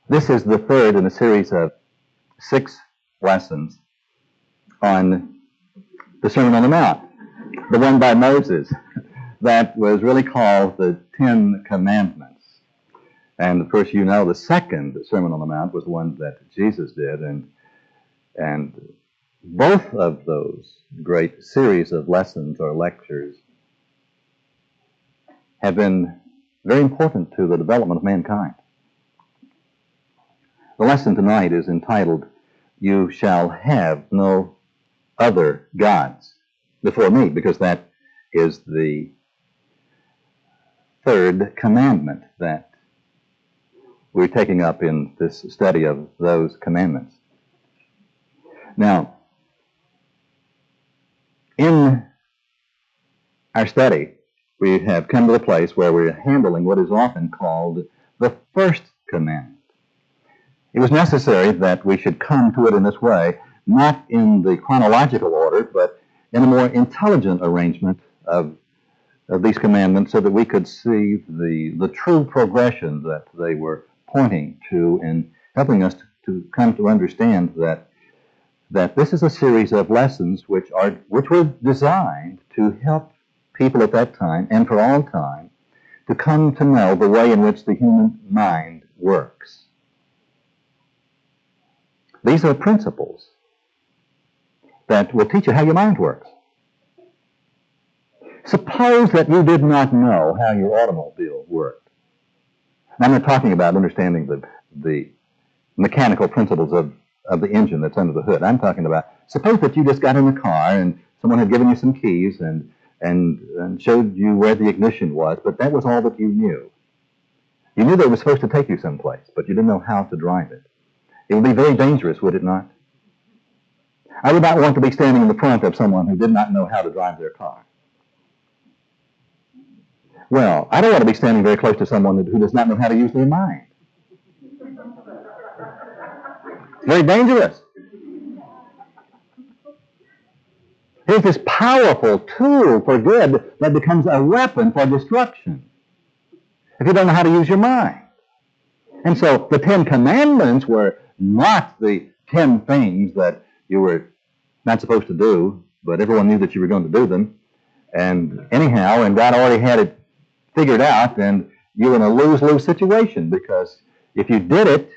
This is the third in a series of 6 lessons on the Sermon on the Mount, the one by Moses that was really called the Ten Commandments. And of course, you know the second Sermon on the Mount was the one that Jesus did, and both of those great series of lessons or lectures have been very important to the development of mankind. The lesson tonight is entitled, "You shall have no other gods before me," because that is the third commandment that we're taking up in this study of those commandments. Now, in our study, we have come to the place where we're handling what is often called the first commandment. It was necessary that we should come to it in this way, not in the chronological order, but in a more intelligent arrangement of these commandments so that we could see the true progression that they were pointing to in helping us to come to understand that this is a series of lessons which were designed to help people at that time and for all time to come to know the way in which the human mind works. These are principles that will teach you how your mind works. Suppose that you did not know how your automobile worked. I'm not talking about understanding the mechanical principles of the engine that's under the hood. I'm talking about, suppose that you just got in the car and someone had given you some keys and showed you where the ignition was, but that was all that you knew. You knew they were supposed to take you someplace, but you didn't know how to drive it. It would be very dangerous, would it not? I would not want to be standing in the front of someone who did not know how to drive their car. Well, I don't want to be standing very close to someone who does not know how to use their mind. It's very dangerous. Here's this powerful tool for good that becomes a weapon for destruction if you don't know how to use your mind. And so the 10 Commandments were not the 10 things that you were not supposed to do, but everyone knew that you were going to do them. And anyhow, and God already had it figured out, and you were in a lose-lose situation, because if you did it,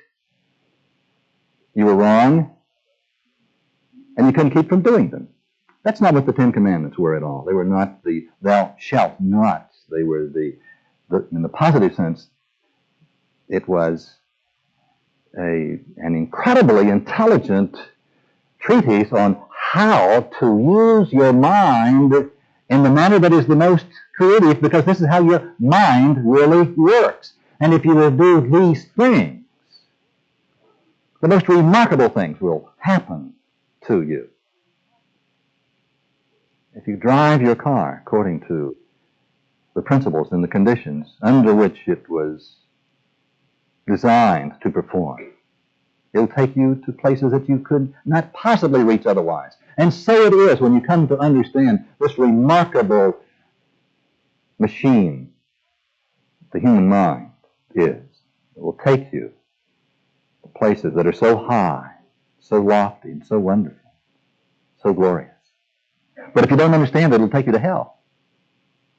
you were wrong, and you couldn't keep from doing them. That's not what the 10 Commandments were at all. They were not the thou shalt nots. They were in the positive sense, it was an incredibly intelligent treatise on how to use your mind in the manner that is the most creative, because this is how your mind really works. And if you will do these things, the most remarkable things will happen to you. If you drive your car according to the principles and the conditions under which it was designed to perform, it'll take you to places that you could not possibly reach otherwise. And so it is when you come to understand this remarkable machine the human mind is. It will take you to places that are so high, so lofty, and so wonderful, so glorious. But if you don't understand it, it'll take you to hell.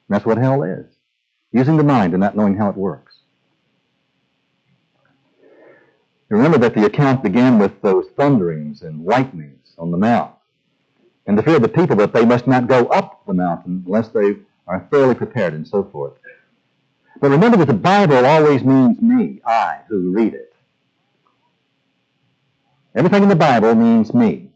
And that's what hell is. Using the mind and not knowing how it works. Remember that the account began with those thunderings and lightnings on the mount, and the fear of the people that they must not go up the mountain unless they are thoroughly prepared, and so forth. But remember that the Bible always means me, I, who read it. Everything in the Bible means me,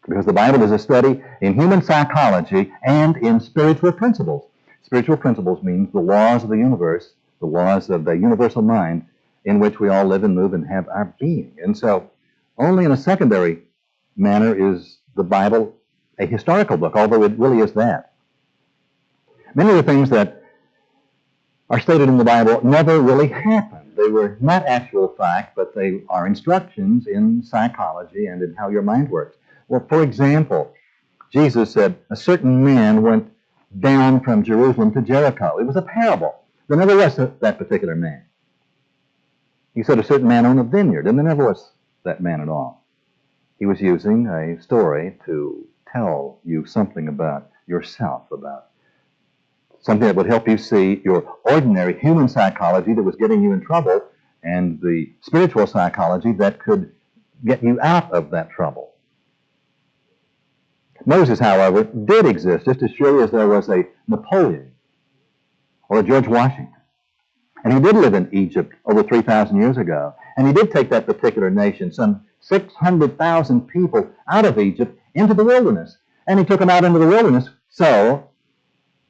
because the Bible is a study in human psychology and in spiritual principles. Spiritual principles means the laws of the universe, the laws of the universal mind, in which we all live and move and have our being. And so, only in a secondary manner is the Bible a historical book, although it really is that. Many of the things that are stated in the Bible never really happened. They were not actual fact, but they are instructions in psychology and in how your mind works. Well, for example, Jesus said, a certain man went down from Jerusalem to Jericho. It was a parable. There never was that particular man. He said a certain man owned a vineyard, and there never was that man at all. He was using a story to tell you something about yourself, about something that would help you see your ordinary human psychology that was getting you in trouble and the spiritual psychology that could get you out of that trouble. Moses, however, did exist just as surely as there was a Napoleon or a George Washington. And he did live in Egypt over 3,000 years ago. And he did take that particular nation, some 600,000 people, out of Egypt into the wilderness. And he took them out into the wilderness so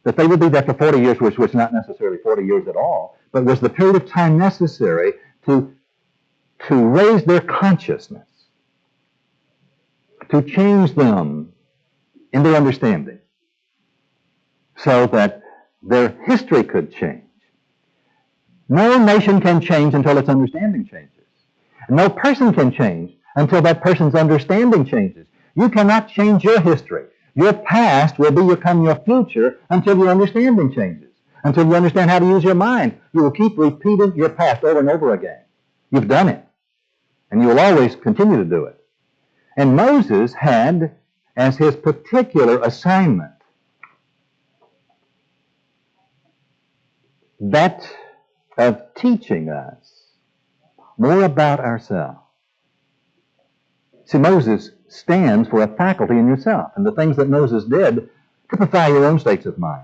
that they would be there for 40 years, which was not necessarily 40 years at all, but was the period of time necessary to raise their consciousness, to change them in their understanding, so that their history could change. No nation can change until its understanding changes. No person can change until that person's understanding changes. You cannot change your history. Your past will become your future until your understanding changes. Until you understand how to use your mind. You will keep repeating your past over and over again. You've done it. And you will always continue to do it. And Moses had as his particular assignment that of teaching us more about ourselves. See, Moses stands for a faculty in yourself, and the things that Moses did typify your own states of mind.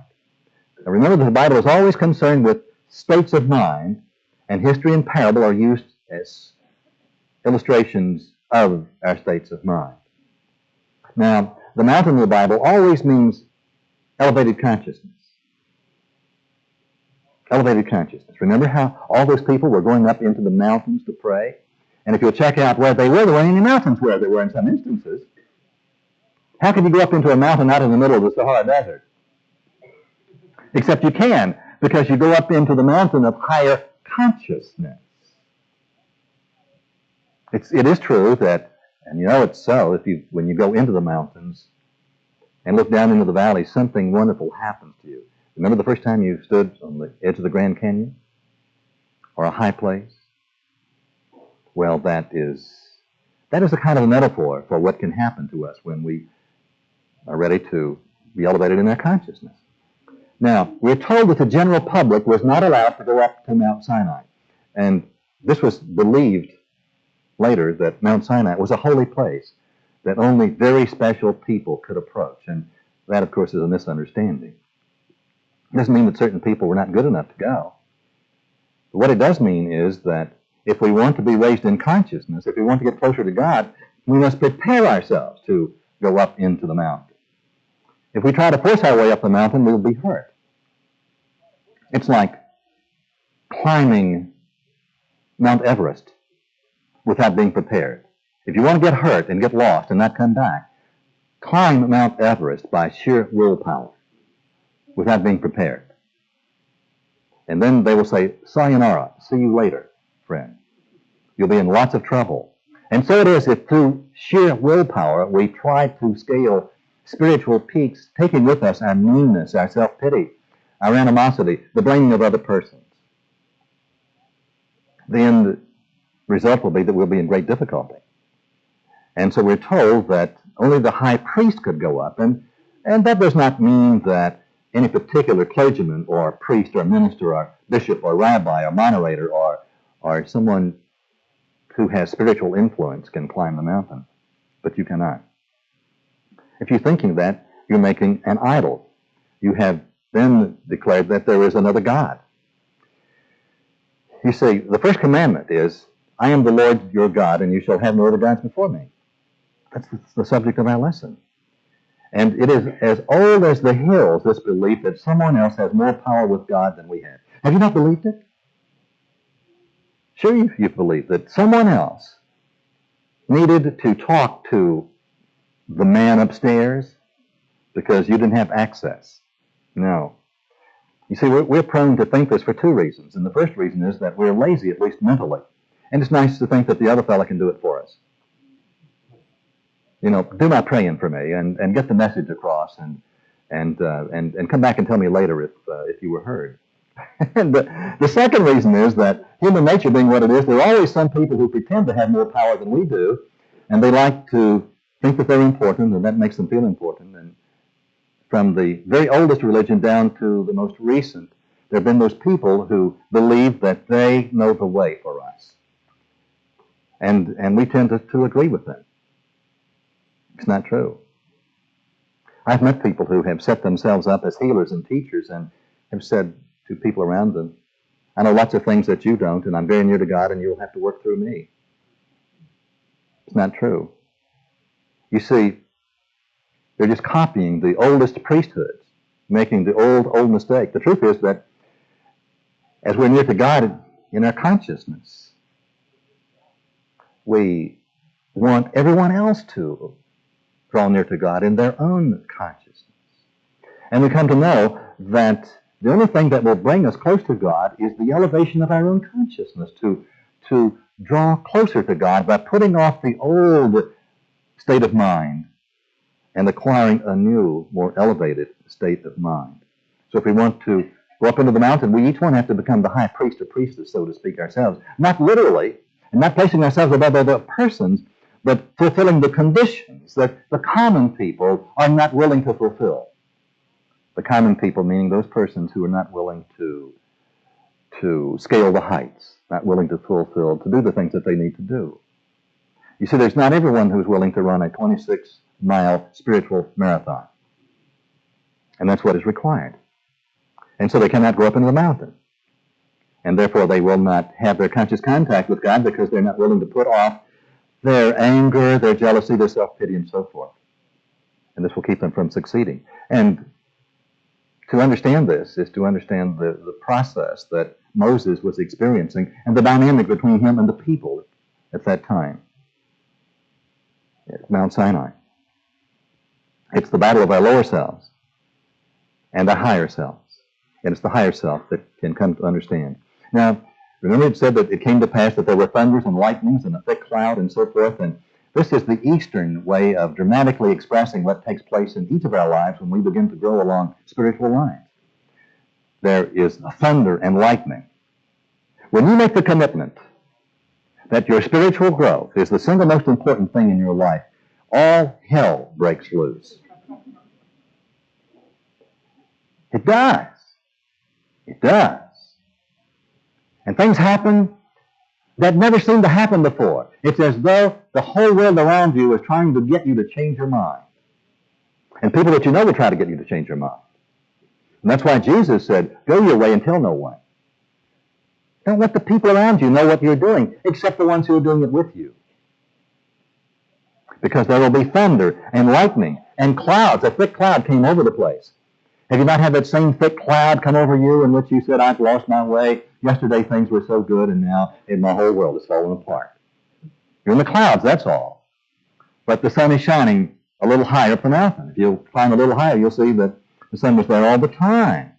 Now remember that the Bible is always concerned with states of mind, and history and parable are used as illustrations of our states of mind. Now, the mountain of the Bible always means elevated consciousness. Elevated consciousness. Remember how all those people were going up into the mountains to pray? And if you'll check out where they were, there weren't any mountains where they were in some instances. How can you go up into a mountain out in the middle of the Sahara Desert? Except you can, because you go up into the mountain of higher consciousness. It is true that, and you know it's so, when you go into the mountains and look down into the valley, something wonderful happens to you. Remember the first time you stood on the edge of the Grand Canyon? Or a high place? Well, that is a kind of a metaphor for what can happen to us when we are ready to be elevated in our consciousness. Now, we're told that the general public was not allowed to go up to Mount Sinai. And this was believed later that Mount Sinai was a holy place that only very special people could approach. And that, of course, is a misunderstanding. It doesn't mean that certain people were not good enough to go. But what it does mean is that if we want to be raised in consciousness, if we want to get closer to God, we must prepare ourselves to go up into the mountain. If we try to force our way up the mountain, we'll be hurt. It's like climbing Mount Everest without being prepared. If you want to get hurt and get lost and not come back, climb Mount Everest by sheer willpower without being prepared. And then they will say, sayonara, see you later, friend. You'll be in lots of trouble. And so it is if through sheer willpower we try to scale spiritual peaks, taking with us our meanness, our self-pity, our animosity, the blaming of other persons. The end result will be that we'll be in great difficulty. And so we're told that only the high priest could go up, and that does not mean that any particular clergyman or priest or minister or bishop or rabbi or moderator or someone who has spiritual influence can climb the mountain. But you cannot. If you're thinking that, you're making an idol. You have then declared that there is another God. You see, the first commandment is, I am the Lord your God, and you shall have no other gods before me. That's the subject of our lesson. And it is as old as the hills, this belief that someone else has more power with God than we have. Have you not believed it? Sure you've believed that someone else needed to talk to the man upstairs because you didn't have access. No. You see, we're prone to think this for two reasons. And the first reason is that we're lazy, at least mentally. And it's nice to think that the other fella can do it for us. You know, do my praying for me and get the message across and come back and tell me later if you were heard. And the second reason is that human nature being what it is, there are always some people who pretend to have more power than we do, and they like to think that they're important, and that makes them feel important. And from the very oldest religion down to the most recent, there have been those people who believe that they know the way for us. And we tend to agree with them. It's not true. I've met people who have set themselves up as healers and teachers and have said to people around them, I know lots of things that you don't, and I'm very near to God, and you'll have to work through me. It's not true. You see, they're just copying the oldest priesthoods, making the old mistake. The truth is that as we're near to God in our consciousness, we want everyone else to draw near to God in their own consciousness. And we come to know that the only thing that will bring us close to God is the elevation of our own consciousness, to draw closer to God by putting off the old state of mind and acquiring a new, more elevated state of mind. So if we want to go up into the mountain, we each one have to become the high priest or priestess, so to speak, ourselves. Not literally, and not placing ourselves above other persons, but fulfilling the conditions that the common people are not willing to fulfill. The common people meaning those persons who are not willing to scale the heights, not willing to do the things that they need to do. You see, there's not everyone who's willing to run a 26-mile spiritual marathon. And that's what is required. And so they cannot go up into the mountain. And therefore they will not have their conscious contact with God because they're not willing to put off their anger, their jealousy, their self-pity, and so forth. And this will keep them from succeeding. And to understand this is to understand the process that Moses was experiencing and the dynamic between him and the people at that time at Mount Sinai. It's the battle of our lower selves and our higher selves. And it's the higher self that can come to understand. Now, remember it said that it came to pass that there were thunders and lightnings and a thick cloud and so forth. And this is the Eastern way of dramatically expressing what takes place in each of our lives when we begin to grow along spiritual lines. There is a thunder and lightning. When you make the commitment that your spiritual growth is the single most important thing in your life, all hell breaks loose. It does. It does. And things happen that never seemed to happen before. It's as though the whole world around you is trying to get you to change your mind. And people that you know will try to get you to change your mind. And that's why Jesus said, go your way and tell no one. Don't let the people around you know what you're doing, except the ones who are doing it with you. Because there will be thunder and lightning and clouds. A thick cloud came over the place. Have you not had that same thick cloud come over you in which you said, I've lost my way. Yesterday things were so good, and now my whole world is falling apart. You're in the clouds, that's all. But the sun is shining a little higher up the mountain. If you climb a little higher, you'll see that the sun was there all the time.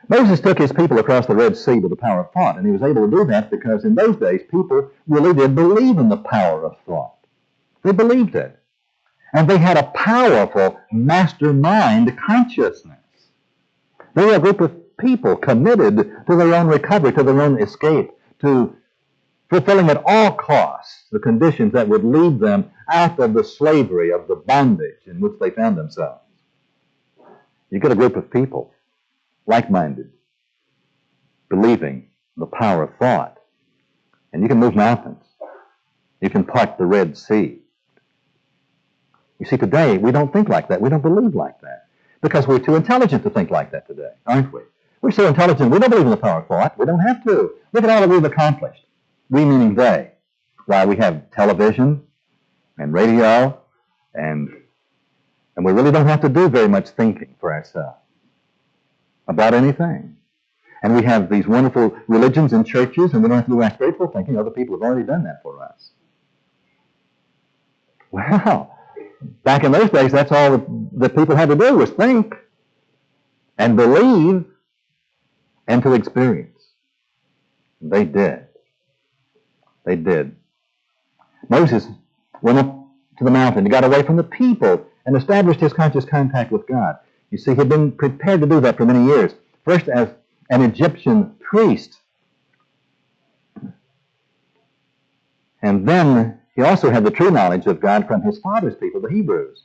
Moses took his people across the Red Sea with the power of thought, and he was able to do that because in those days people really did believe in the power of thought. They believed it. And they had a powerful mastermind consciousness. They were a group of people committed to their own recovery, to their own escape, to fulfilling at all costs the conditions that would lead them out of the slavery, of the bondage in which they found themselves. You get a group of people, like-minded, believing in the power of thought, and you can move mountains. You can part the Red Sea. You see, today, we don't think like that. We don't believe like that. Because we're too intelligent to think like that today, aren't we? We're so intelligent, we don't believe in the power of thought. We don't have to. Look at all that we've accomplished. We meaning they. Why, we have television and radio, and we really don't have to do very much thinking for ourselves about anything. And we have these wonderful religions and churches, and we don't have to do our spiritual thinking. Other people have already done that for us. Well, back in those days, that's all that people had to do was think and believe and to experience. They did. They did. Moses went up to the mountain. He got away from the people and established his conscious contact with God. You see, he'd been prepared to do that for many years. first as an Egyptian priest. And then he also had the true knowledge of God from his father's people, the Hebrews.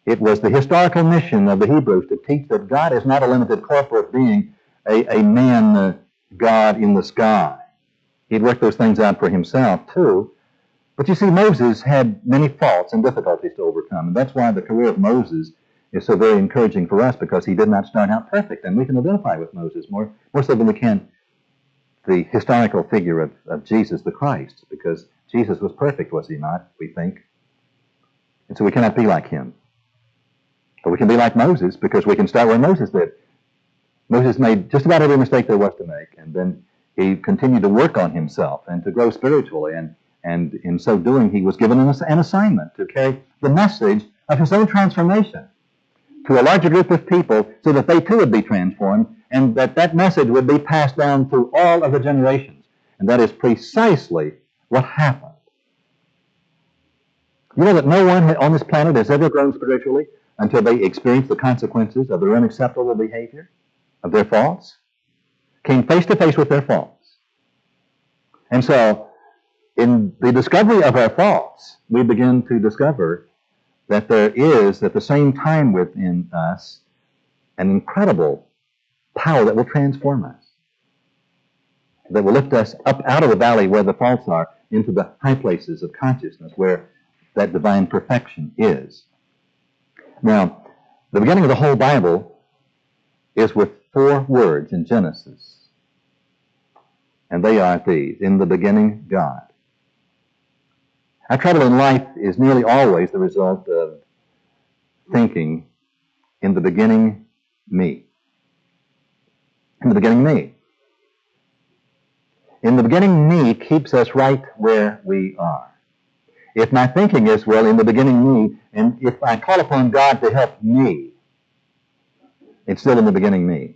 It was the historical mission of the Hebrews to teach that God is not a limited corporate being, a man God in the sky. He'd worked those things out for himself, too. But you see, Moses had many faults and difficulties to overcome, and that's why the career of Moses is so very encouraging for us, because he did not start out perfect, and we can identify with Moses more so than we can the historical figure of Jesus the Christ, because Jesus was perfect, was he not, we think? And so we cannot be like him. But we can be like Moses, because we can start where Moses did. Moses made just about every mistake there was to make, and then he continued to work on himself and to grow spiritually, and in so doing he was given an assignment to carry the message of his own transformation to a larger group of people so that they too would be transformed, and that message would be passed down through all of the generations. And that is precisely what happened. You know that no one on this planet has ever grown spiritually until they experienced the consequences of their unacceptable behavior, of their faults, came face to face with their faults. And so, in the discovery of our faults, we begin to discover that there is, at the same time within us, an incredible power that will transform us, that will lift us up out of the valley where the faults are into the high places of consciousness where that divine perfection is. Now, the beginning of the whole Bible is with 4 words in Genesis, and they are these: in the beginning, God. Our trouble in life is nearly always the result of thinking, in the beginning, me. In the beginning, me. In the beginning, me keeps us right where we are. If my thinking is, well, in the beginning, me, and if I call upon God to help me, it's still in the beginning, me.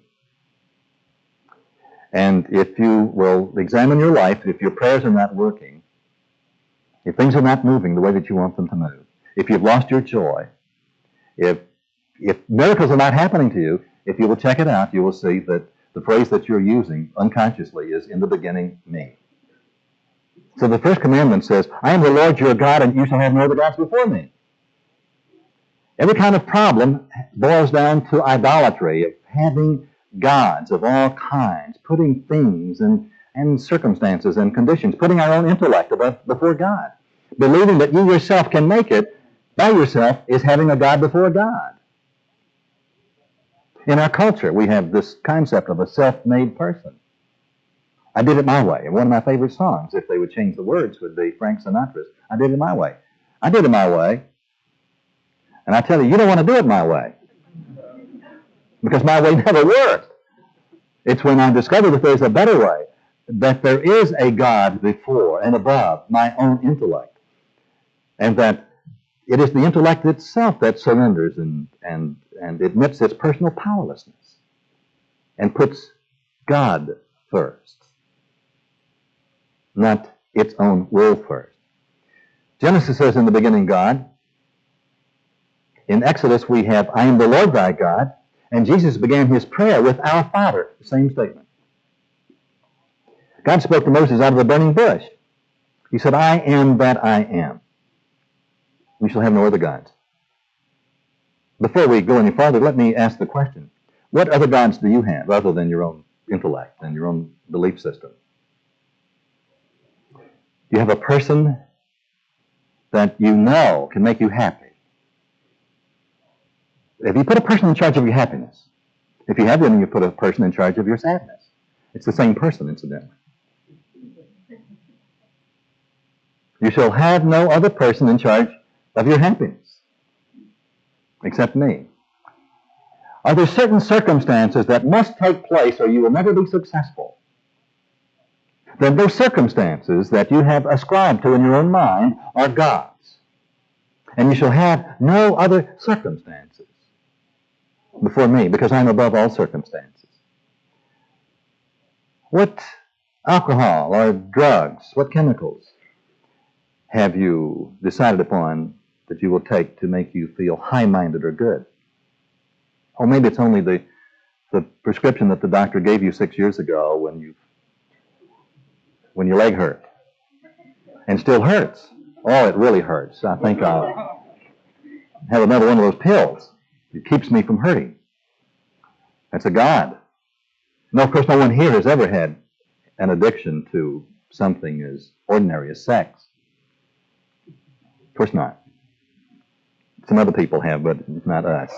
And if you will examine your life, if your prayers are not working, if things are not moving the way that you want them to move, if you've lost your joy, if miracles are not happening to you, if you will check it out, you will see that the phrase that you're using unconsciously is, in the beginning, me. So the first commandment says, I am the Lord your God, and you shall have no other gods before me. Every kind of problem boils down to idolatry, of having gods of all kinds, putting things and circumstances and conditions, putting our own intellect before God. Believing that you yourself can make it by yourself is having a God before God. In our culture, we have this concept of a self-made person. I did it my way. And one of my favorite songs, if they would change the words, would be Frank Sinatra's I Did It My Way. I did it my way. And I tell you, you don't want to do it my way. Because my way never worked. It's when I discover that there's a better way, that there is a God before and above my own intellect, and that it is the intellect itself that surrenders and admits its personal powerlessness and puts God first, not its own will first. Genesis says, in the beginning, God. In Exodus, we have, I am the Lord thy God. And Jesus began his prayer with our Father, the same statement. God spoke to Moses out of the burning bush. He said, I am that I am. You shall have no other gods. Before we go any farther, let me ask the question, what other gods do you have other than your own intellect and your own belief system? Do you have a person that you know can make you happy? If you put a person in charge of your happiness, if you have them, you put a person in charge of your sadness. It's the same person, incidentally. You shall have no other person in charge of your happiness except me. Are there certain circumstances that must take place or you will never be successful? Then those circumstances that you have ascribed to in your own mind are God's. And you shall have no other circumstances before me, because I am above all circumstances. What alcohol or drugs, what chemicals have you decided upon that you will take to make you feel high-minded or good? Or maybe it's only the the prescription that the doctor gave you 6 years ago when your leg hurt and still hurts. Oh, it really hurts. I think I'll have another one of those pills. It keeps me from hurting. That's a God. No, of course, no one here has ever had an addiction to something as ordinary as sex. Of course not. Some other people have, but not us.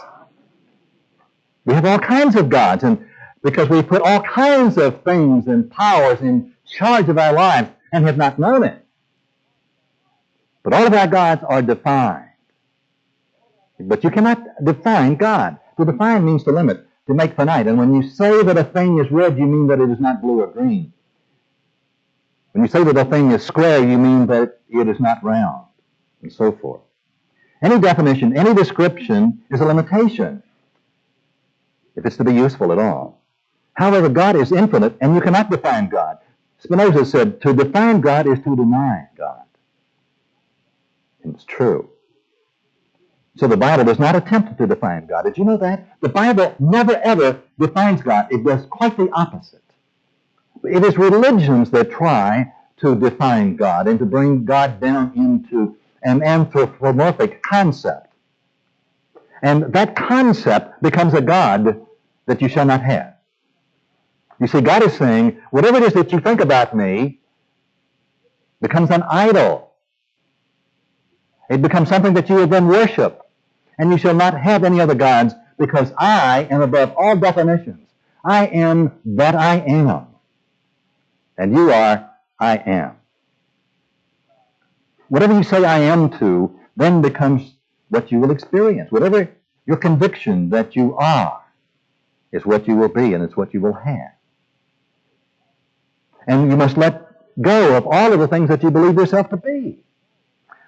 We have all kinds of gods, and because we put all kinds of things and powers in charge of our lives and have not known it. But all of our gods are defined. But you cannot define God. To define means to limit, to make finite. And when you say that a thing is red, you mean that it is not blue or green. When you say that a thing is square, you mean that it is not round, and so forth. Any definition, any description is a limitation, if it's to be useful at all. However, God is infinite, and you cannot define God. Spinoza said, to define God is to deny God. And it's true. So the Bible does not attempt to define God. Did you know that? The Bible never, ever defines God. It does quite the opposite. It is religions that try to define God and to bring God down into an anthropomorphic concept. And that concept becomes a God that you shall not have. You see, God is saying, whatever it is that you think about me becomes an idol. It becomes something that you will then worship. And you shall not have any other gods, because I am above all definitions. I am that I am. And you are, I am. Whatever you say I am to, then becomes what you will experience. Whatever your conviction that you are is what you will be, and it's what you will have. And you must let go of all of the things that you believe yourself to be.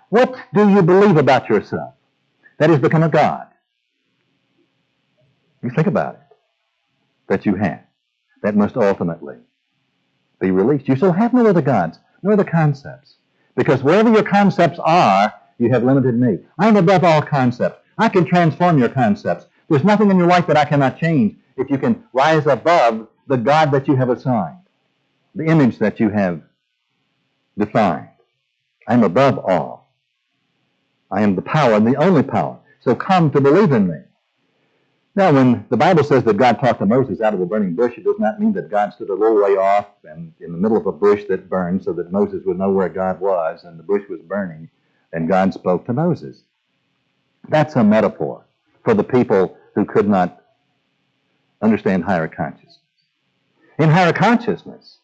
What do you believe about yourself? That has become a God. You think about it. That you have. That must ultimately be released. You shall have no other gods, no other concepts. Because wherever your concepts are, you have limited me. I am above all concepts. I can transform your concepts. There's nothing in your life that I cannot change if you can rise above the God that you have assigned, the image that you have defined. I am above all. I am the power and the only power. So come to believe in me. Now, when the Bible says that God talked to Moses out of the burning bush, it does not mean that God stood a little way off and in the middle of a bush that burned so that Moses would know where God was and the bush was burning and God spoke to Moses. That's a metaphor for the people who could not understand higher consciousness. In higher consciousness,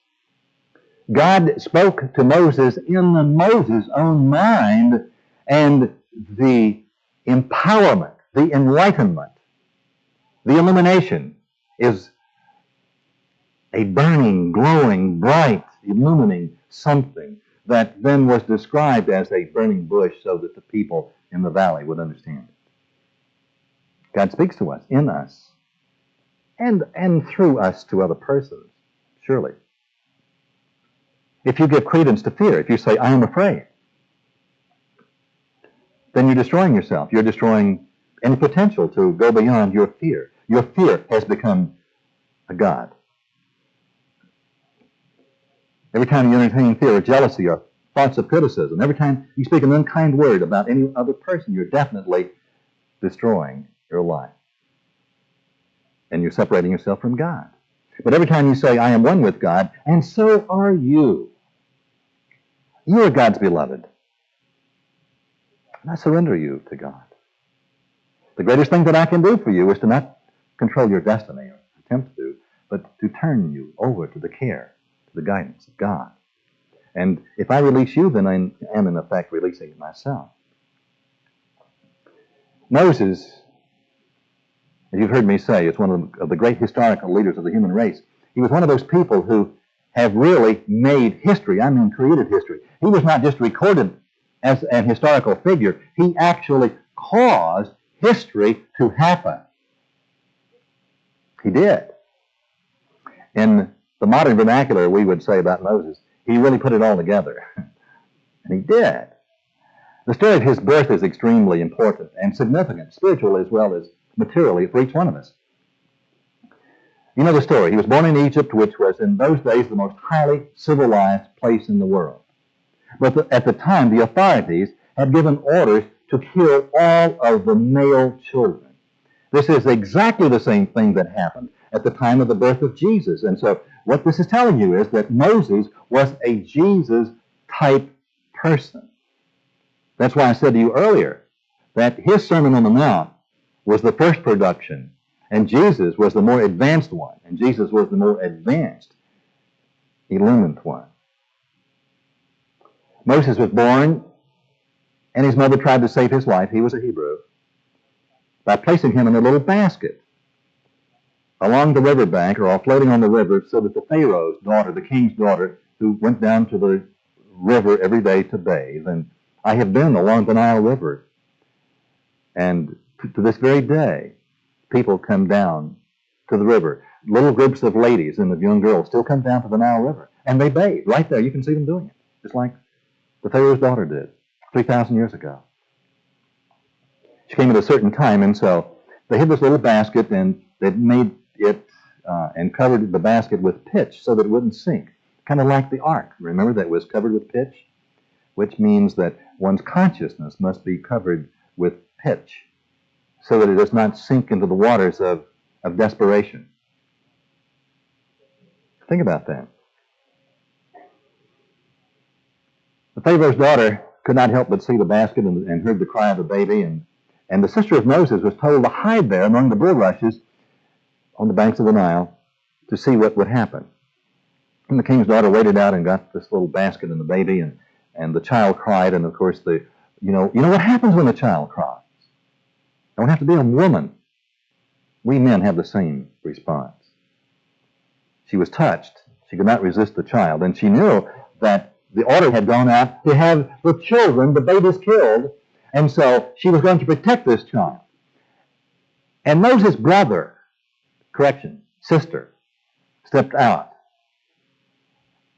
God spoke to Moses in Moses' own mind, and the empowerment, the enlightenment, the illumination is a burning, glowing, bright, illumining something that then was described as a burning bush so that the people in the valley would understand it. God speaks to us, in us, and through us to other persons, surely. If you give credence to fear, if you say, I am afraid, then you're destroying yourself. You're destroying any potential to go beyond your fear. Your fear has become a God. Every time you entertain fear or jealousy or thoughts of criticism, every time you speak an unkind word about any other person, you're definitely destroying your life. And you're separating yourself from God. But every time you say, I am one with God, and so are you. You are God's beloved. And I surrender you to God. The greatest thing that I can do for you is to not control your destiny or attempt to, but to turn you over to the care, to the guidance of God. And if I release you, then I am in effect releasing myself. Moses, as you've heard me say, is one of the great historical leaders of the human race. He was one of those people who have really made history. I mean, created history. He was not just recorded as an historical figure. He actually caused history to happen. He did. In the modern vernacular, we would say about Moses, he really put it all together. And he did. The story of his birth is extremely important and significant, spiritually as well as materially, for each one of us. You know the story. He was born in Egypt, which was in those days the most highly civilized place in the world. But at the time, the authorities had given orders to kill all of the male children. This is exactly the same thing that happened at the time of the birth of Jesus. And so what this is telling you is that Moses was a Jesus-type person. That's why I said to you earlier that his Sermon on the Mount was the first production, and Jesus was the more advanced one, and Jesus was the more advanced, illumined one. Moses was born, and his mother tried to save his life. He was a Hebrew, by placing him in a little basket along the riverbank or floating on the river so that the Pharaoh's daughter, the king's daughter, who went down to the river every day to bathe, and I have been along the Nile River, and to this very day, people come down to the river. Little groups of ladies and of young girls still come down to the Nile River, and they bathe right there. You can see them doing it, just like the Pharaoh's daughter did 3,000 years ago. She came at a certain time, and so they had this little basket, and they made it and covered the basket with pitch so that it wouldn't sink, kind of like the ark. Remember, that was covered with pitch, which means that one's consciousness must be covered with pitch so that it does not sink into the waters of desperation. Think about that. The Pharaoh's daughter could not help but see the basket and heard the cry of the baby, and the sister of Moses was told to hide there among the bulrushes on the banks of the Nile to see what would happen. And the king's daughter waded out and got this little basket and the baby, and the child cried, and of course you know what happens when a child cries. It don't have to be a woman. We men have the same response. She was touched. She could not resist the child, and she knew that the order had gone out to have the children, the babies, killed, and so she was going to protect this child. And Moses' sister, stepped out,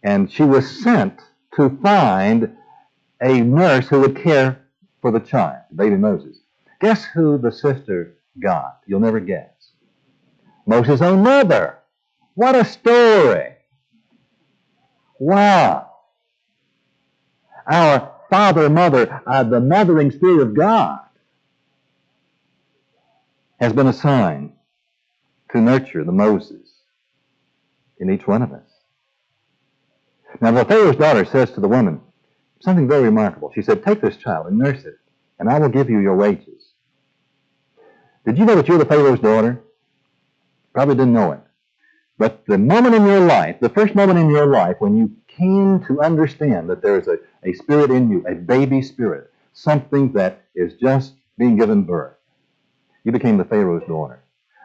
and she was sent to find a nurse who would care for the child, baby Moses. Guess who the sister got? You'll never guess. Moses' own mother. What a story. Wow. Our Father, Mother, the mothering Spirit of God has been assigned to nurture the Moses in each one of us. Now, the Pharaoh's daughter says to the woman something very remarkable. She said, "Take this child and nurse it, and I will give you your wages." Did you know that you're the Pharaoh's daughter? Probably didn't know it. But the moment in your life, the first moment in your life when you came to understand that there is a spirit in you, a baby spirit, something that is just being given birth, you became the Pharaoh's daughter.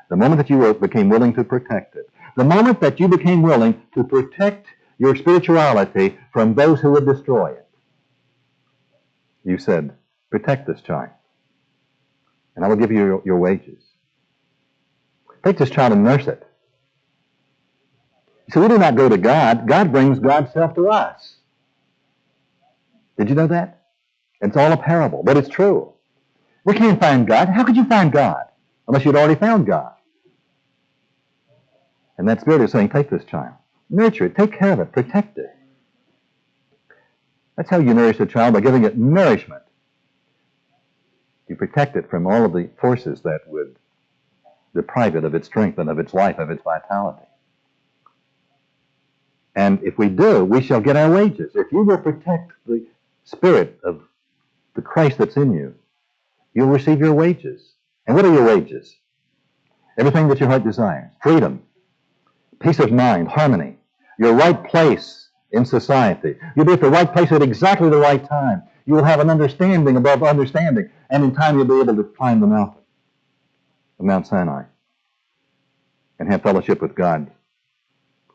The moment that you became willing to protect it, the moment that you became willing to protect your spirituality from those who would destroy it, you said, "Protect this child, and I will give you your wages. Take this child and nurse it." So we do not go to God. God brings God's self to us. Did you know that? It's all a parable, but it's true. We can't find God. How could you find God unless you'd already found God? And that Spirit is saying, take this child, nurture it, take care of it, protect it. That's how you nourish a child, by giving it nourishment. You protect it from all of the forces that would deprive it of its strength and of its life, of its vitality. And if we do, we shall get our wages. If you will protect the Spirit of the Christ that's in you, you'll receive your wages. And what are your wages? Everything that your heart desires. Freedom, peace of mind, harmony, your right place in society. You'll be at the right place at exactly the right time. You will have an understanding above understanding. And in time you'll be able to climb the mountain of Mount Sinai and have fellowship with God,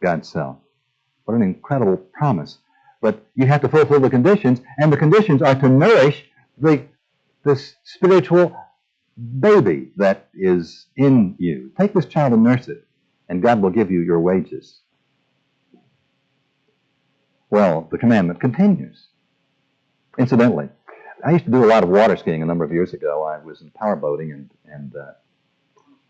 God's self. What an incredible promise. But you have to fulfill the conditions, and the conditions are to nourish this spiritual baby that is in you. Take this child and nurse it, and God will give you your wages. Well, the commandment continues. Incidentally, I used to do a lot of water skiing a number of years ago. I was in power boating,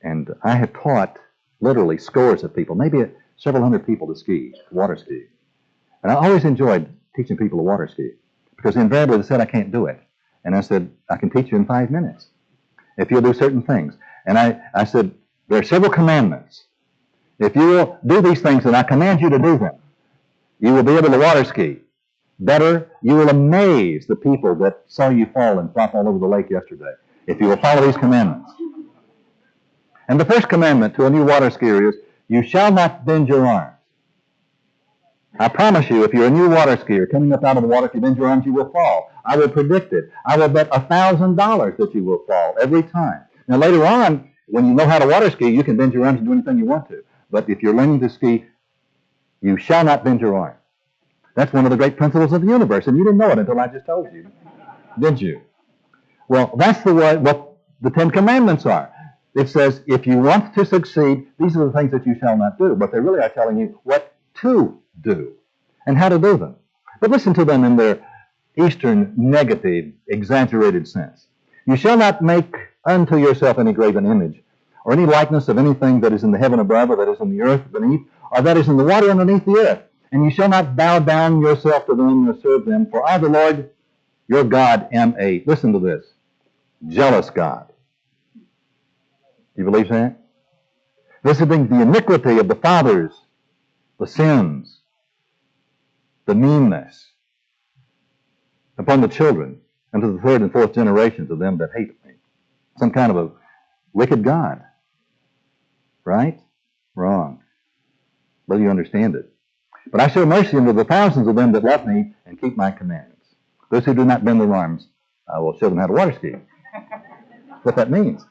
and I had taught literally scores of people, maybe several hundred people to ski, water ski. And I always enjoyed teaching people to water ski because invariably they said, I can't do it. And I said, I can teach you in 5 minutes if you'll do certain things. And I said, there are several commandments. If you will do these things and I command you to do them, you will be able to water ski. Better, you will amaze the people that saw you fall and flop all over the lake yesterday if you will follow these commandments. And the first commandment to a new water skier is, you shall not bend your arms. I promise you, if you're a new water skier coming up out of the water, if you bend your arms, you will fall. I will predict it. I will bet $1,000 that you will fall every time. Now later on, when you know how to water ski, you can bend your arms and do anything you want to. But if you're learning to ski, you shall not bend your arms. That's one of the great principles of the universe, and you didn't know it until I just told you, did you? Well, that's what the Ten Commandments are. It says, if you want to succeed, these are the things that you shall not do. But they really are telling you what to do and how to do them. But listen to them in their Eastern negative, exaggerated sense. You shall not make unto yourself any graven image, or any likeness of anything that is in the heaven above, or that is in the earth beneath, or that is in the water underneath the earth. And you shall not bow down yourself to them or serve them, for I, the Lord, your God, am a, listen to this, jealous God. You believe that? Visiting the iniquity of the fathers, the sins, the meanness upon the children, and to the third and fourth generations of them that hate me. Some kind of a wicked God. Right? Wrong. Well, you understand it. But I show mercy unto the thousands of them that love me and keep my commandments. Those who do not bend their arms, I will show them how to water ski. That's what that means.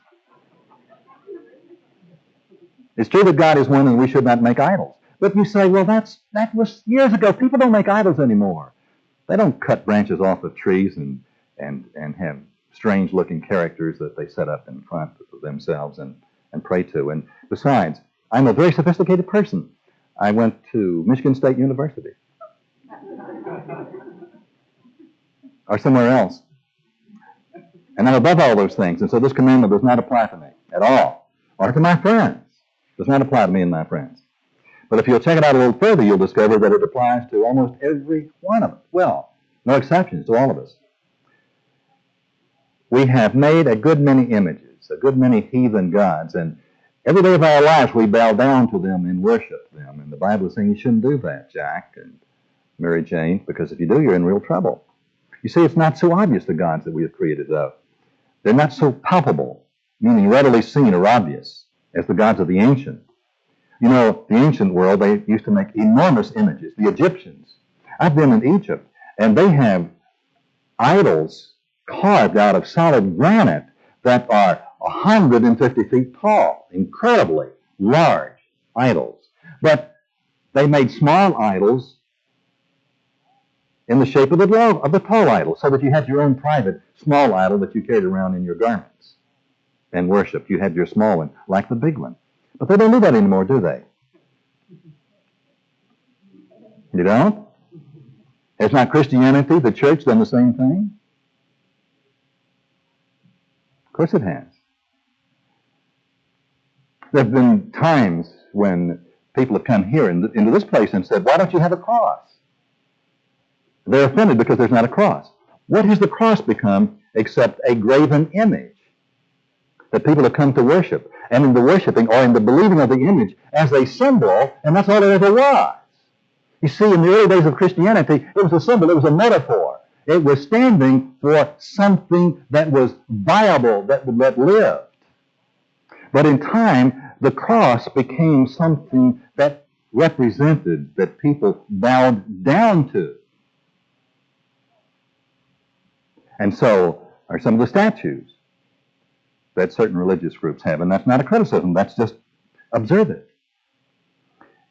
It's true that God is one and we should not make idols. But you say, well, that was years ago. People don't make idols anymore. They don't cut branches off of trees and have strange-looking characters that they set up in front of themselves and pray to. And besides, I'm a very sophisticated person. I went to Michigan State University. Or somewhere else. And I'm above all those things. And so this commandment does not apply to me at all. Or to my friends. It does not apply to me and my friends. But if you'll check it out a little further, you'll discover that it applies to almost every one of us. Well, no exceptions to all of us. We have made a good many images, a good many heathen gods, and every day of our lives we bow down to them and worship them. And the Bible is saying you shouldn't do that, Jack and Mary Jane, because if you do, you're in real trouble. You see, it's not so obvious, the gods that we have created, though. They're not so palpable, meaning readily seen or obvious, as the gods of the ancient. You know, the ancient world, they used to make enormous images. The Egyptians. I've been in Egypt, and they have idols carved out of solid granite that are 150 feet tall. Incredibly large idols. But they made small idols in the shape of the tall idol, so that you had your own private small idol that you carried around in your garments and worshiped. You had your small one, like the big one. But they don't do that anymore, do they? You don't? Has not Christianity, the church, done the same thing? Of course it has. There have been times when people have come here into this place and said, why don't you have a cross? They're offended because there's not a cross. What has the cross become except a graven image that people have come to worship? And in the worshiping or in the believing of the image as a symbol, and that's all it ever was. You see, in the early days of Christianity, it was a symbol, it was a metaphor. It was standing for something that was viable, that lived. But in time, the cross became something that represented, that people bowed down to. And so are some of the statues that certain religious groups have. And that's not a criticism, that's just observe it.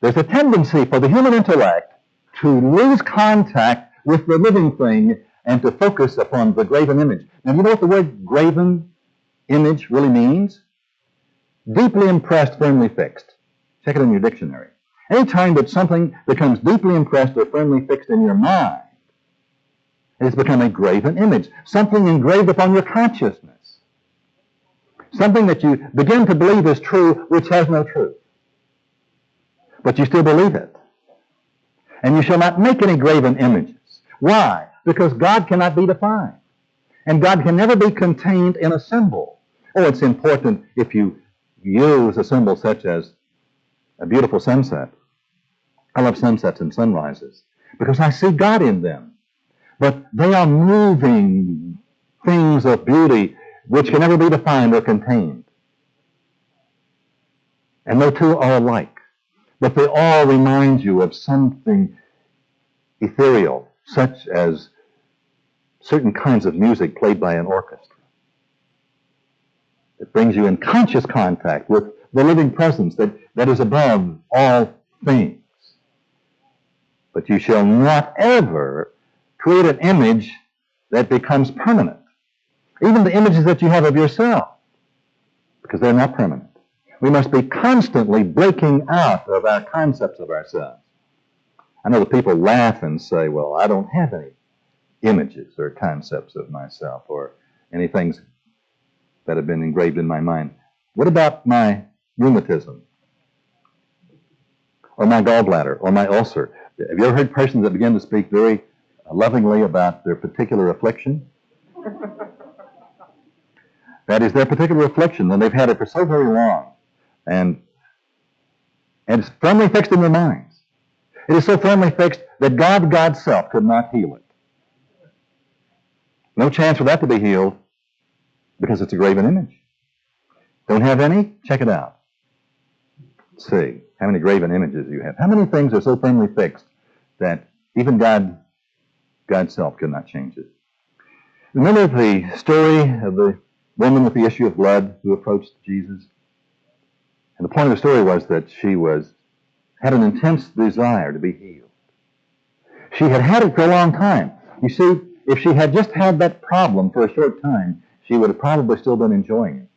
There's a tendency for the human intellect to lose contact with the living thing and to focus upon the graven image. Now, you know what the word graven image really means? Deeply impressed, firmly fixed. Check it in your dictionary. Any time that something becomes deeply impressed or firmly fixed in your mind, it has become a graven image. Something engraved upon your consciousness. Something that you begin to believe is true, which has no truth. but you still believe it. And you shall not make any graven images. Why? Because God cannot be defined. And God can never be contained in a symbol. Oh, it's important if you use a symbol such as a beautiful sunset. I love sunsets and sunrises because I see God in them. But they are moving things of beauty which can never be defined or contained. And no two are alike. But they all remind you of something ethereal, such as certain kinds of music played by an orchestra. It brings you in conscious contact with the living presence that is above all things. But you shall not ever create an image that becomes permanent. Even the images that you have of yourself, because they're not permanent. We must be constantly breaking out of our concepts of ourselves. I know that people laugh and say, well, I don't have any images or concepts of myself or any things that have been engraved in my mind. What about my rheumatism? Or my gallbladder? Or my ulcer? Have you ever heard persons that begin to speak very lovingly about their particular affliction? That is their particular affliction, and they've had it for so very long. And it's firmly fixed in their minds. It is so firmly fixed that God's self could not heal it. No chance for that to be healed because it's a graven image. Don't have any? Check it out. Let's see how many graven images you have. How many things are so firmly fixed that even God's self could not change it? Remember the story of the woman with the issue of blood who approached Jesus? And the point of the story was that she had an intense desire to be healed. She had had it for a long time. You see, if she had just had that problem for a short time, she would have probably still been enjoying it.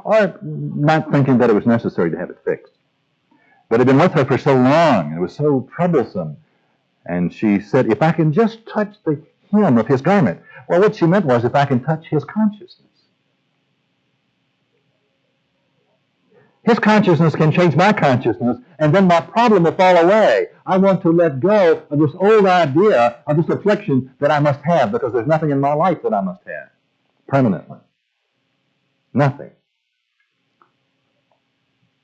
Or not thinking that it was necessary to have it fixed. But it had been with her for so long, and it was so troublesome. And she said, if I can just touch the hem of his garment. Well, what she meant was, if I can touch his consciousness. His consciousness can change my consciousness, and then my problem will fall away. I want to let go of this old idea of this affliction that I must have, because there's nothing in my life that I must have permanently. Nothing.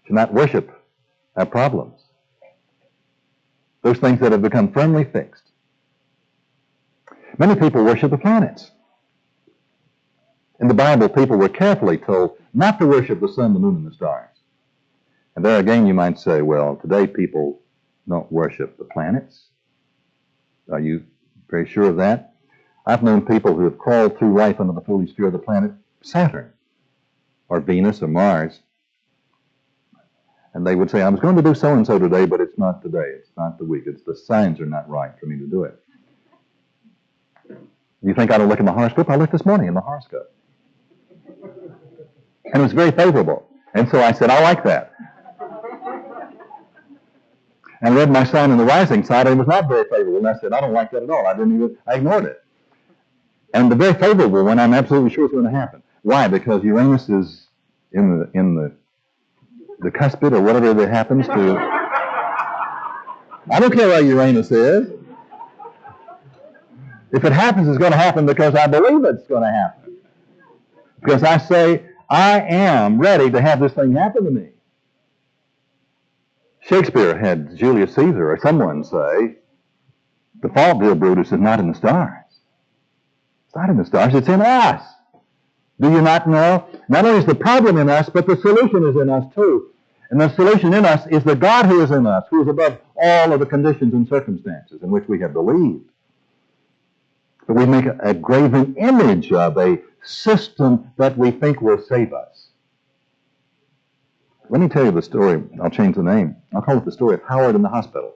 To not worship our problems. Those things that have become firmly fixed. Many people worship the planets. In the Bible, people were carefully told not to worship the sun, the moon, and the stars. And there again you might say, well, today people don't worship the planets. Are you very sure of that? I've known people who have crawled through life under the foolish fear of the planet Saturn, or Venus, or Mars. And they would say, I was going to do so-and-so today, but it's not today. It's not the week. The signs are not right for me to do it. You think I don't look in the horoscope? I looked this morning in the horoscope. And it was very favorable. And so I said, I like that. And I read my sign on the rising side, and it was not very favorable. And I said, I don't like that at all. I ignored it. And the very favorable one, I'm absolutely sure is going to happen. Why? Because Uranus is in the cuspid, or whatever that happens to. I don't care where Uranus is. If it happens, it's going to happen because I believe it's going to happen. Because I say, I am ready to have this thing happen to me. Shakespeare had Julius Caesar, or someone say, the fault, dear Brutus, is not in the stars. It's not in the stars, it's in us. Do you not know? Not only is the problem in us, but the solution is in us too. And the solution in us is the God who is in us, who is above all of the conditions and circumstances in which we have believed. But we make a graven image of a system that we think will save us. Let me tell you the story. I'll change the name. I'll call it the story of Howard in the hospital.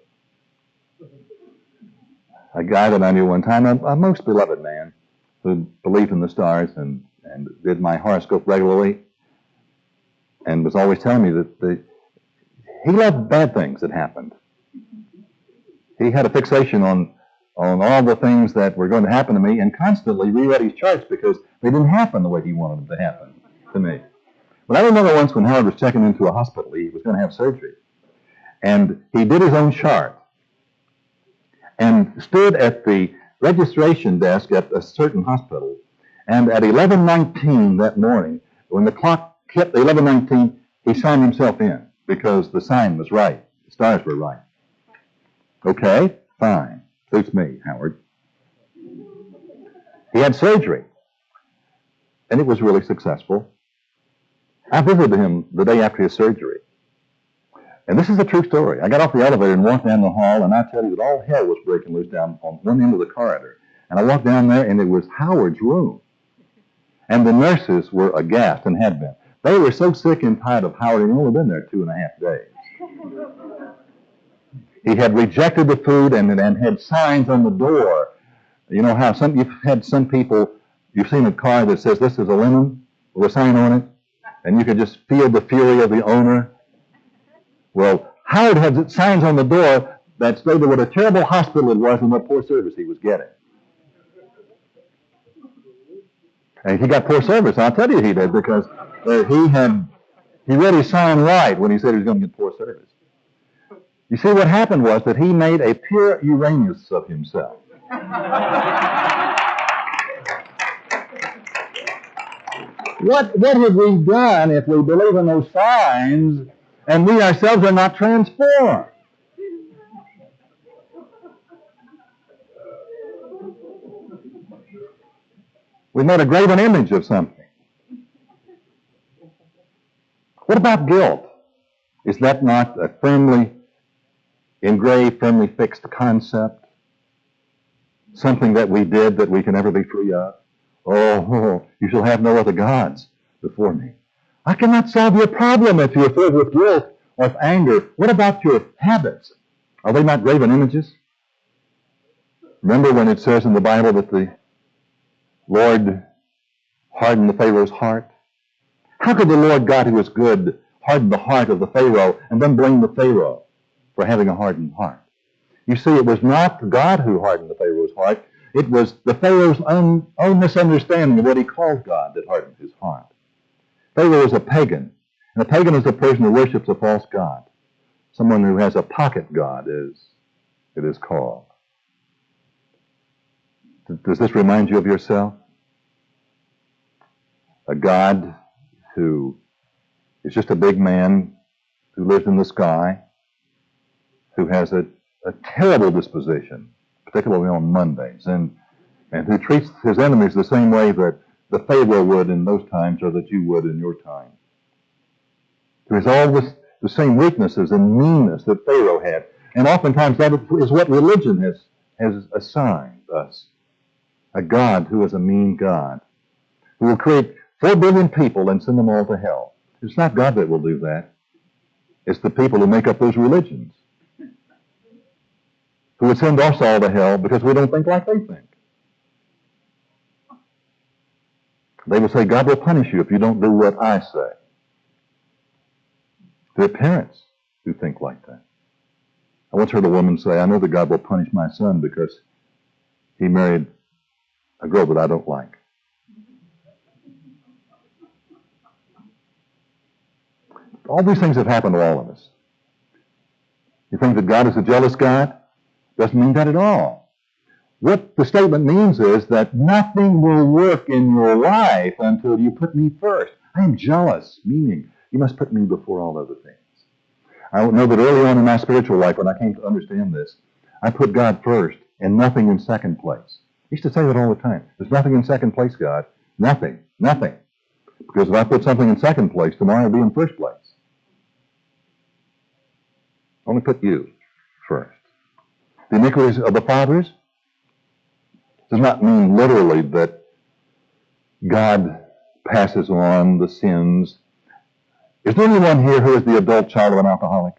A guy that I knew one time, a most beloved man, who believed in the stars and did my horoscope regularly, and was always telling me that he loved bad things that happened. He had a fixation on all the things that were going to happen to me, and constantly reread his charts because they didn't happen the way he wanted them to happen to me. But I remember once when Howard was checking into a hospital, he was going to have surgery. And he did his own chart and stood at the registration desk at a certain hospital. And at 11:19 that morning, when the clock hit 11:19, he signed himself in because the sign was right. The stars were right. Okay, fine. Suits me, Howard. He had surgery, and it was really successful. I visited him the day after his surgery. And this is a true story. I got off the elevator and walked down the hall, and I tell you that all hell was breaking loose down on one end of the corridor. And I walked down there, and it was Howard's room. And the nurses were aghast, and had been. They were so sick and tired of Howard, he'd only been there 2.5 days. He had rejected the food and had signs on the door. You know how you've had some people, you've seen a car that says, "This is a lemon," with a sign on it, and you could just feel the fury of the owner. Well, Howard had signs on the door that stated what a terrible hospital it was and what poor service he was getting. And he got poor service. I'll tell you he did, because he read his sign right when he said he was going to get poor service. You see, what happened was that he made a pure Uranus of himself. What have we done if we believe in those signs and we ourselves are not transformed? We made a graven image of something. What about guilt? Is that not a firmly engraved, firmly fixed concept? Something that we did that we can never be free of? Oh, you shall have no other gods before me. I cannot solve your problem if you're filled with guilt or with anger. What about your habits? Are they not graven images? Remember when it says in the Bible that the Lord hardened the Pharaoh's heart? How could the Lord God, who is good, harden the heart of the Pharaoh and then blame the Pharaoh for having a hardened heart? You see, it was not God who hardened the Pharaoh's heart. It was the Pharaoh's own misunderstanding of what he called God that hardened his heart. Pharaoh is a pagan, and a pagan is a person who worships a false god. Someone who has a pocket god, as it is called. Does this remind you of yourself? A god who is just a big man who lives in the sky, who has a terrible disposition, particularly on Mondays, and who treats his enemies the same way that the Pharaoh would in those times or that you would in your time. Who has all the same weaknesses and meanness that Pharaoh had. And oftentimes that is what religion has assigned us. A God who is a mean God, who will create 4 billion people and send them all to hell. It's not God that will do that. It's the people who make up those religions who would send us all to hell because we don't think like they think. They will say, God will punish you if you don't do what I say. There are parents who think like that. I once heard a woman say, I know that God will punish my son because he married a girl that I don't like. All these things have happened to all of us. You think that God is a jealous God? Doesn't mean that at all. What the statement means is that nothing will work in your life until you put me first. I am jealous, meaning you must put me before all other things. I know that early on in my spiritual life, when I came to understand this, I put God first and nothing in second place. I used to say that all the time. There's nothing in second place, God. Nothing. Nothing. Because if I put something in second place, tomorrow it'll be in first place. Only put you first. The iniquities of the fathers does not mean literally that God passes on the sins. Is there anyone here who is the adult child of an alcoholic?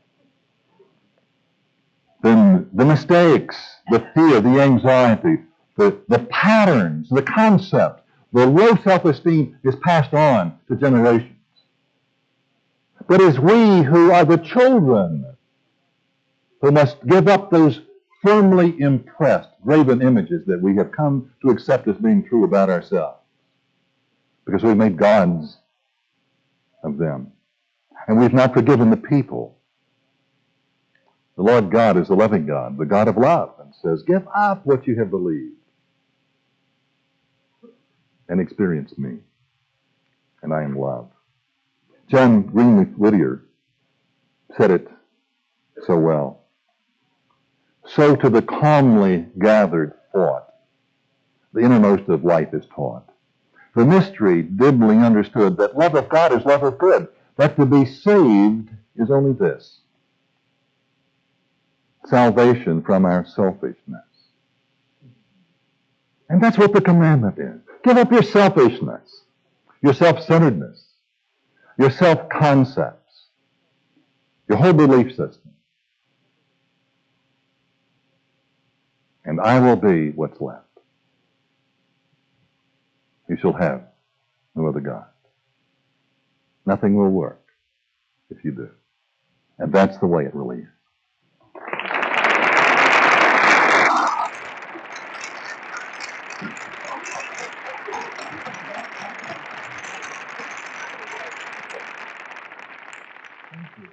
Then the mistakes, the fear, the anxiety, the patterns, the concepts, the low self-esteem is passed on to generations. But it's we who are the children who must give up those firmly impressed, graven images that we have come to accept as being true about ourselves. Because we've made gods of them. And we've not forgiven the people The Lord God is a loving God, the God of love, and says, give up what you have believed and experience me, and I am love. John Greenleaf Whittier said it so well. So to the calmly gathered thought, the innermost of life is taught. The mystery dimly understood that love of God is love of good, but to be saved is only this: salvation from our selfishness. And that's what the commandment is. Give up your selfishness, your self-centeredness, your self-concepts, your whole belief system. And I will be what's left. You shall have no other God. Nothing will work if you do. And that's the way it really is. Thank you.